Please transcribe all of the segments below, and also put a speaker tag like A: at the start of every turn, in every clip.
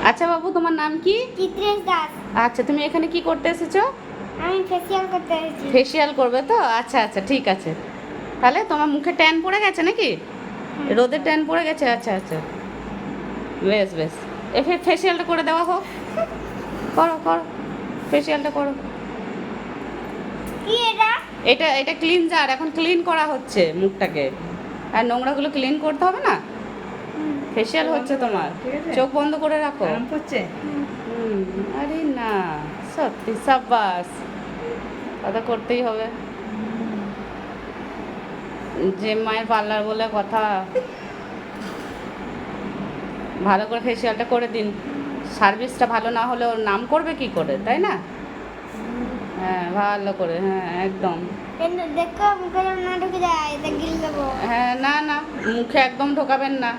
A: আচ্ছা বাবু, তোমার নাম কি?
B: চিত্রেশ দাস।
A: আচ্ছা, তুমি এখানে কি করতে এসেছো?
B: আমি ফেসিয়াল করতে এসেছি।
A: ফেসিয়াল করবে তো? আচ্ছা আচ্ছা, ঠিক আছে। তাহলে তোমার মুখে ট্যান পড়ে গেছে নাকি? রোদের ট্যান পড়ে গেছে? আচ্ছা আচ্ছা, বেশ বেশ। ফেসিয়ালটা করে দেওয়া হোক। করো করো, ফেসিয়ালটা করো।
B: কি এটা?
A: এটা এটা ক্লিনজার, এখন ক্লিন করা হচ্ছে মুখটাকে। আর নোংরাগুলো ক্লিন করতে হবে না? ফেসিয়াল হচ্ছে তোমার।
C: ঠিক আছে।
A: চোখ বন্ধ করে রাখো।
C: আরাম করছে?
A: আরে না, সত্যি সাব্বাস, কথা করতেই হবে। যে মায়ের পার্লার বলে কথা। ভালো করে ফেসিয়ালটা করে দিন। সার্ভিসটা ভালো না হলে ওর নাম করবে কি করে, তাই না? হ্যাঁ, ভালো করে, হ্যাঁ একদম।
B: কিন্তু দেখো মুখে যেন না ঢুকে যায়, এটা গিল দেবো।
A: হ্যাঁ, না না, মুখে একদম ঢোকাবেন না,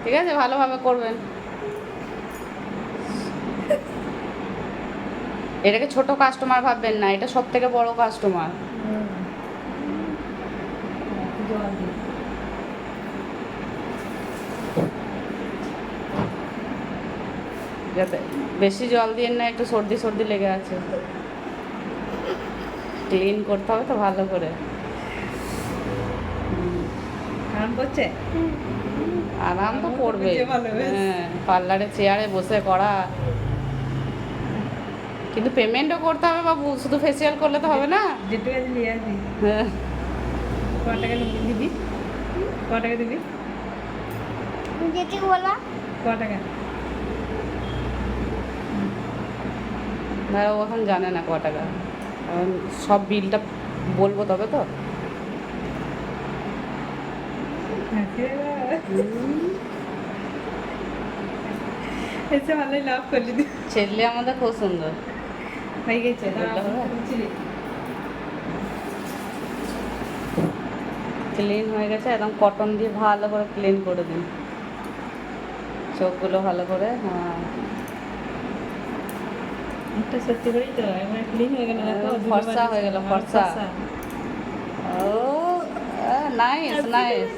A: ঠিক আছে? ভালোভাবে করবেন। এটাকে ছোট কাস্টমার ভাববেন না, এটা সব থেকে বড় কাস্টমার।
C: জল দিই।
A: যাতে বেশি জল দিয়ে না, একটু সর্দি সর্দি লেগে আছে। ক্লিন করতে হবে তো ভালো করে।
C: আরাম করছে?
A: আরাম তো
C: আমার তো
A: করবে।
C: বুঝে ভালো বেশ।
A: হ্যাঁ, পার্লারে চেয়ারে বসে করা, কিন্তু পেমেন্টও করতে হবে বাবু, শুধু ফেসিয়াল করলে তো হবে না।
C: যেটু কাছে নিয়ে আসবি।
A: হ্যাঁ,
C: ক টাকা দিবি? ক টাকা দিবি?
B: যেটি বলা
C: ক টাকা?
A: না, ও এখন জানে না ক টাকা। এখন সব বিলটা বলবো তবে তো।
C: এসে ভালোই লাভ করলি তুই।
A: ছেলে আমাদের খুব সুন্দর।
C: হয়ে গেছে।
A: বললে হবে?
C: বুঝলি?
A: ক্লিন হয়ে গেছে, একদম কটন দিয়ে ভালো করে ক্লিন করে দিন চোখগুলো ভালো করে। হ্যাঁ,
C: মুখটা সত্যি করেই তো এবার ক্লিন হয়ে গেল। দেখো
A: ফর্সা হয়ে গেল, ফর্সা। ও নাইস নাইস।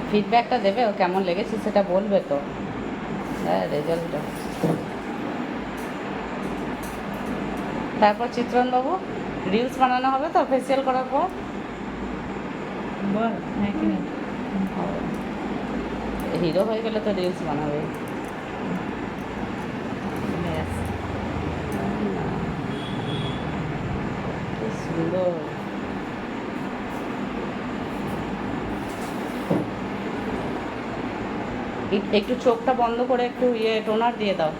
A: ফিডব্যাকটা দেবে, ও কেমন লেগেছে সেটা বলবে তো। হ্যাঁ, রেজাল্টটা। তারপর চিত্রনবাবু, রিলস বানানো হবে তো ফেসিয়াল করার পর?
C: বল হ্যাঁ কি না?
A: হিরো হয়ে গেলে তো রিলস বানাবে।
C: ব্যাস।
A: কি সুন্দর। একটু চোখটা বন্ধ করে একটু টোনার দিয়ে দাও।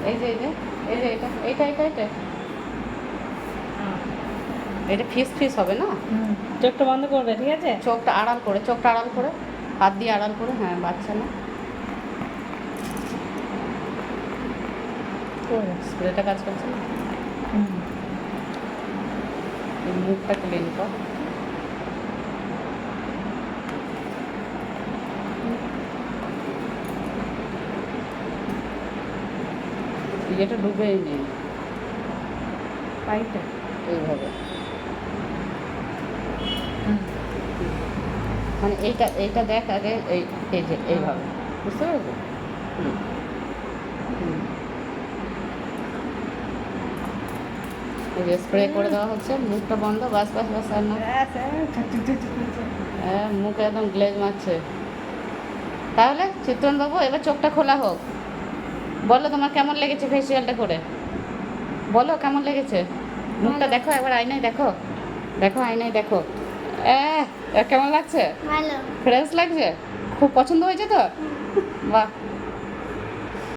A: এই যে এই যে এটা এটা এটা এটা এটা ফিস ফিস হবে না?
C: চোখটা বন্ধ করবে, ঠিক আছে?
A: চোখটা আড়াল করে, চোখটা আড়াল করে, হাত দিয়ে আড়াল করে। হ্যাঁ, বাচ্চা না, স্প্রেটা কাজ করছে না। এই মুখটা ক্লিন কর। এটা ডুবেই নেই,
C: পাইটা
A: এইভাবে। মানে এইটা এইটা দেখ আগে, এই যে এইভাবে, বুঝতে পারবো? হুম হুম। এই যে স্প্রে করে দেওয়া হচ্ছে, মুখটা বন্ধ, বাস বাস বাস, আর না। হ্যাঁ, মুখে একদম গ্লেজ মারছে। তাহলে চিত্রনবাবু, এবার চোখটা খোলা হোক। বলো তোমার কেমন লেগেছে ফেসিয়ালটা করে, বলো কেমন লেগেছে। মুখটা দেখো একবার আয়নায়, দেখো দেখো আয়নায় দেখো। কেমন লাগছে?
B: ভালো।
A: ফ্রেশ লাগছে? খুব পছন্দ হয়েছে তো? বাহ।